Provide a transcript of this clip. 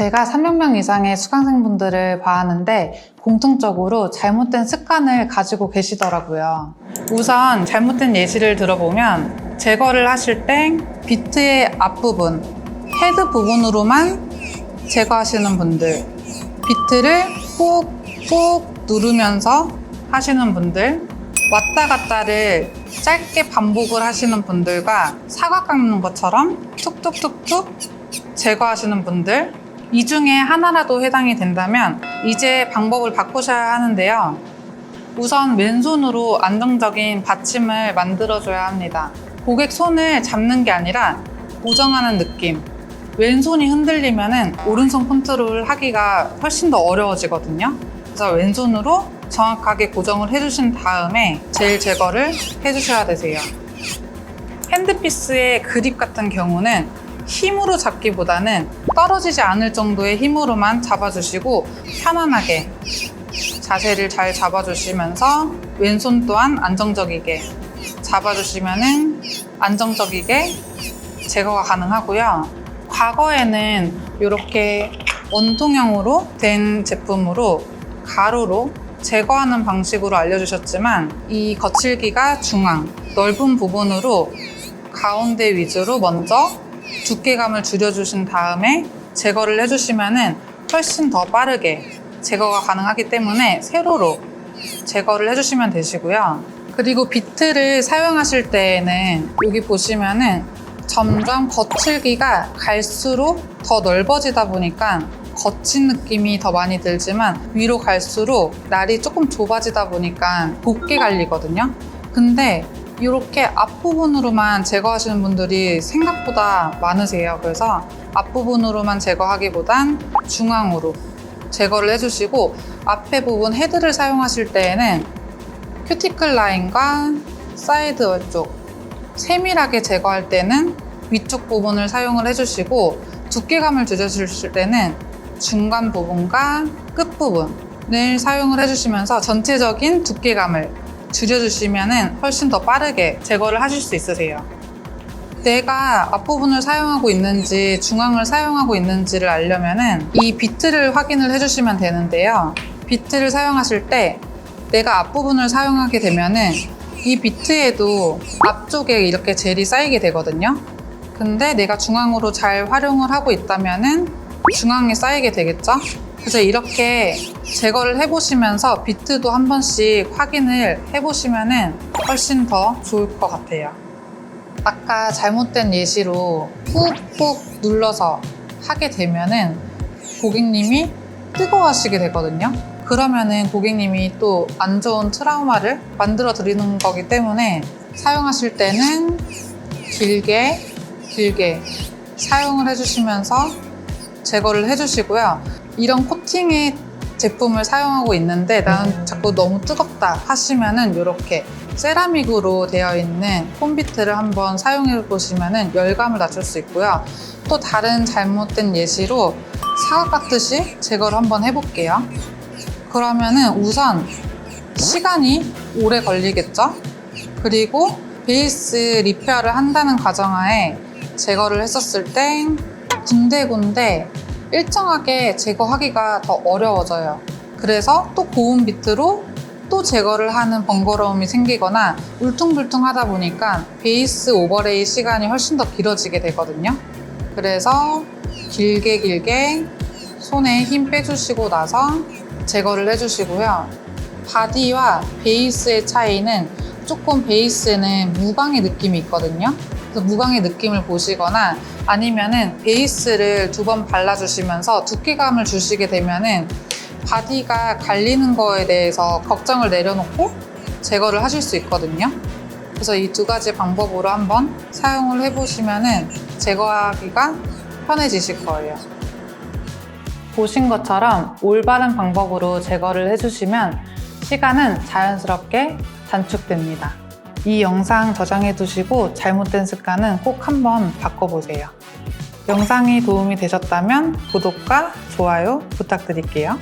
제가 300명 이상의 수강생분들을 봐왔는데 공통적으로 잘못된 습관을 가지고 계시더라고요. 우선 잘못된 예시를 들어보면 제거를 하실 때 비트의 앞부분, 헤드 부분으로만 제거하시는 분들, 비트를 꾹꾹 누르면서 하시는 분들, 왔다 갔다를 짧게 반복을 하시는 분들과 사과 깎는 것처럼 툭툭툭툭 제거하시는 분들, 이 중에 하나라도 해당이 된다면 이제 방법을 바꾸셔야 하는데요. 우선 왼손으로 안정적인 받침을 만들어줘야 합니다. 고객 손을 잡는 게 아니라 고정하는 느낌. 왼손이 흔들리면은 오른손 컨트롤 하기가 훨씬 더 어려워지거든요. 그래서 왼손으로 정확하게 고정을 해주신 다음에 젤 제거를 해주셔야 되세요. 핸드피스의 그립 같은 경우는 힘으로 잡기보다는 떨어지지 않을 정도의 힘으로만 잡아주시고 편안하게 자세를 잘 잡아주시면서 왼손 또한 안정적이게 잡아주시면은 안정적이게 제거가 가능하고요. 과거에는 이렇게 원통형으로 된 제품으로 가로로 제거하는 방식으로 알려주셨지만 이 거칠기가 중앙, 넓은 부분으로 가운데 위주로 먼저 두께감을 줄여주신 다음에 제거를 해주시면 훨씬 더 빠르게 제거가 가능하기 때문에 세로로 제거를 해주시면 되시고요. 그리고 비트를 사용하실 때에는 여기 보시면은 점점 거칠기가 갈수록 더 넓어지다 보니까 거친 느낌이 더 많이 들지만 위로 갈수록 날이 조금 좁아지다 보니까 곱게 갈리거든요. 근데 이렇게 앞부분으로만 제거하시는 분들이 생각보다 많으세요. 그래서 앞부분으로만 제거하기보단 중앙으로 제거를 해주시고 앞에 부분 헤드를 사용하실 때에는 큐티클 라인과 사이드 쪽 세밀하게 제거할 때는 위쪽 부분을 사용을 해주시고 두께감을 줄여주실 때는 중간 부분과 끝 부분을 사용을 해주시면서 전체적인 두께감을 줄여주시면 훨씬 더 빠르게 제거를 하실 수 있으세요. 내가 앞부분을 사용하고 있는지 중앙을 사용하고 있는지를 알려면 이 비트를 확인을 해주시면 되는데요. 비트를 사용하실 때 내가 앞부분을 사용하게 되면 이 비트에도 앞쪽에 이렇게 젤이 쌓이게 되거든요. 근데 내가 중앙으로 잘 활용을 하고 있다면 중앙에 쌓이게 되겠죠? 그래서 이렇게 제거를 해보시면서 비트도 한 번씩 확인을 해보시면 훨씬 더 좋을 것 같아요. 아까 잘못된 예시로 꾹꾹 눌러서 하게 되면은 고객님이 뜨거워하시게 되거든요. 그러면은 고객님이 또 안 좋은 트라우마를 만들어 드리는 거기 때문에 사용하실 때는 길게 사용을 해주시면서 제거를 해주시고요. 이런 코팅의 제품을 사용하고 있는데 나는 자꾸 너무 뜨겁다 하시면은 이렇게 세라믹으로 되어 있는 폼비트를 한번 사용해 보시면은 열감을 낮출 수 있고요. 또 다른 잘못된 예시로 사과 깎듯이 제거를 한번 해볼게요. 그러면은 우선 시간이 오래 걸리겠죠? 그리고 베이스 리페어를 한다는 가정하에 제거를 했었을 때 군데군데 일정하게 제거하기가 더 어려워져요. 그래서 또 고운 비트로 또 제거를 하는 번거로움이 생기거나 울퉁불퉁 하다 보니까 베이스 오버레이 시간이 훨씬 더 길어지게 되거든요. 그래서 길게 손에 힘 빼주시고 나서 제거를 해주시고요. 바디와 베이스의 차이는 조금 베이스는 무광의 느낌이 있거든요. 그래서 무광의 느낌을 보시거나 아니면은 베이스를 2번 발라주시면서 두께감을 주시게 되면은 바디가 갈리는 거에 대해서 걱정을 내려놓고 제거를 하실 수 있거든요. 그래서 이 2가지 방법으로 한번 사용을 해보시면은 제거하기가 편해지실 거예요. 보신 것처럼 올바른 방법으로 제거를 해주시면 시간은 자연스럽게 단축됩니다. 이 영상 저장해 두시고 잘못된 습관은 꼭 한번 바꿔보세요. 영상이 도움이 되셨다면 구독과 좋아요 부탁드릴게요.